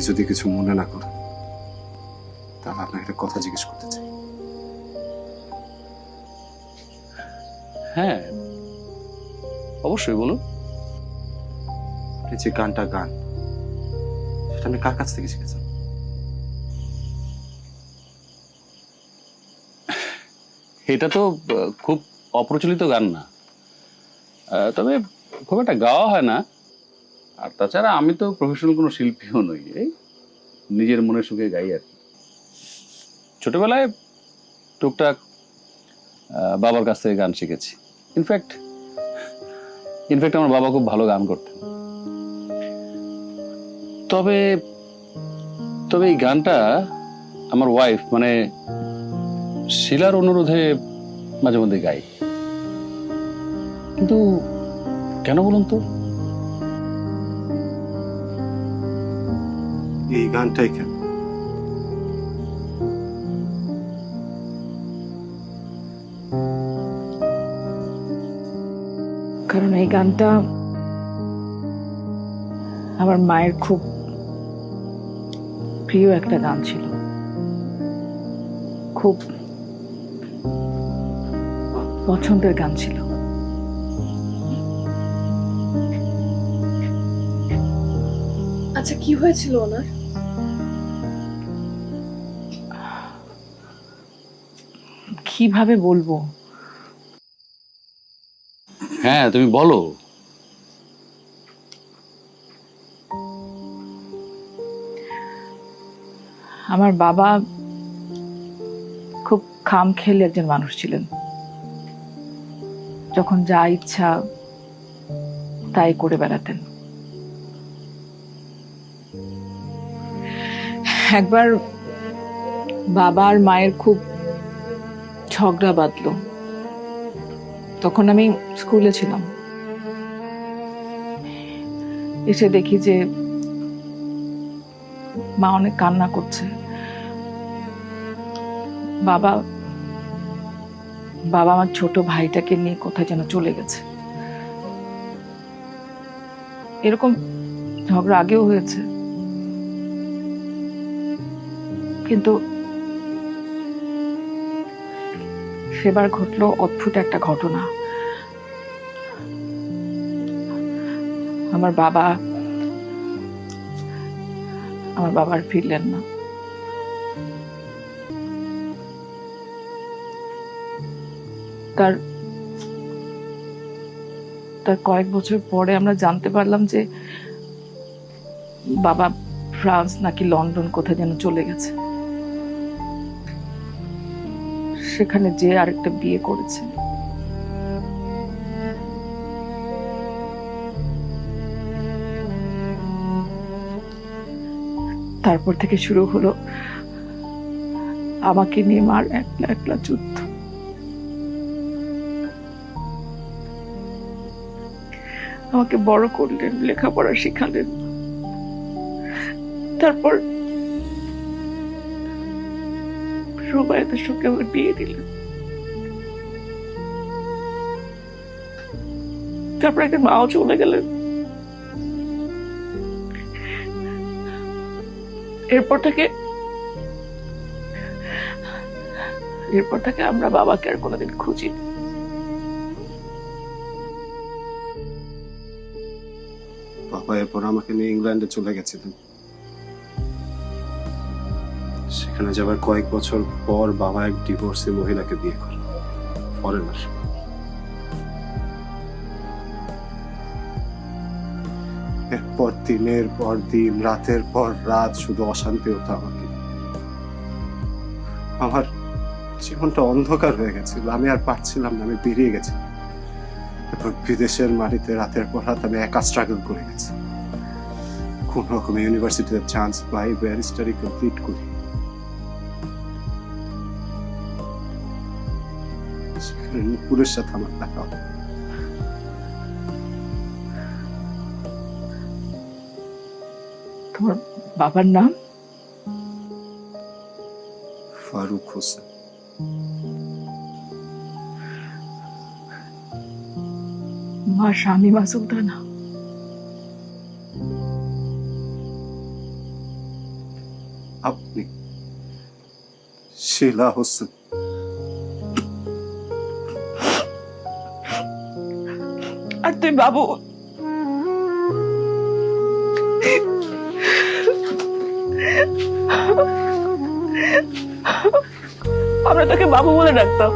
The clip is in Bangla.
যদি কিছু মনে না করেন তাহলে আপনাকে একটা কথা জিজ্ঞেস করতে চাই। হ্যাঁ, অবশ্যই বলুন। আপনি যে গানটা গান সেটা আপনি কার কাছ থেকে শিখেছেন? এটা তো খুব অপ্রচলিত গান না, তবে খুব একটা গাওয়া হয় না। আর তাছাড়া আমি তো প্রফেশনাল কোনো শিল্পীও নই, এই নিজের মনে সুখে গাই আর কি। ছোটবেলায় টুকটাক বাবার কাছ থেকে গান শিখেছি। ইনফ্যাক্ট ইনফ্যাক্ট আমার বাবা খুব ভালো গান করতেন। তবে তবে এই গানটা আমার ওয়াইফ মানে শিলার অনুরোধে মাঝে মধ্যে গাই। কিন্তু কেন বলুন তো? এই গানটাই কেন? কারণ এই গানটা আমার মায়ের খুব প্রিয় একটা গান ছিল, খুব পছন্দের গান ছিল। আচ্ছা, কি হয়েছিল ওনার? কিভাবে বলবো? হ্যাঁ, তুমি বলো। আমার বাবা খুব খামখেয়ালি একজন মানুষ ছিলেন। যখন যা ইচ্ছা তাই করে বেড়াতেন। একবার বাবা আর মায়ের খুব ঝগড়া বাঁধলো। তখন আমি স্কুলে ছিলাম। এসে দেখি যে মা অনেক কান্না করছে। বাবা বাবা আমার ছোট ভাইটাকে নিয়ে কোথায় যেন চলে গেছে। এরকম ঝগড়া আগেও হয়েছে, কিন্তু সেবার ঘটলো অদ্ভুত একটা ঘটনা। আমার বাবা আর ফিরলেন না। তার কয়েক বছর পরে আমরা জানতে পারলাম যে বাবা ফ্রান্স নাকি লন্ডন কোথায় যেন চলে গেছে। সেখানে যে আরেকটা বিয়ে করেছে। তারপর থেকে শুরু হলো আমাকে নিয়ে মার একলা একলা যুদ্ধ। আমাকে বড় করলেন, লেখাপড়া শিখালেন, তারপর রুবাইয়াতের সঙ্গে আমার বিয়ে দিলেন। তারপর একদিন মাও চলে গেলেন। এরপর থেকে আমরা বাবাকে আর কোনোদিন খুঁজি। বাবা এরপর আমাকে নিয়ে ইংল্যান্ডে চলে গেছিলেন। সেখানে যাবার কয়েক বছর পর বাবা এক ডিভোর্সি মহিলাকে বিয়ে করেন, ফরেনার। এরপর দিনের পর দিন, রাতের পর রাত শুধু অশান্তি হতো আমাকে। আমার জীবনটা অন্ধকার হয়ে গেছিল। আমি আর পারছিলাম না, আমি বেরিয়ে গেছি। এরপর বিদেশের মাটিতে রাতের পর রাত আমি একা স্ট্রাগল করে গেছি। কোন রকম ইউনিভার্সিটিতে চান্স পাই, ব্যারিস্টারি কমপ্লিট করি। সেখানে নুপুরের সাথে আমার দেখা হয়। তোমার বাবার নাম? ফারুক হোসেন। মা শামীমা সুলতানা। আপনি শিলা হোসেন। আর তুই বাবু। আমরা তোকে বাবু বলে ডাকতাম।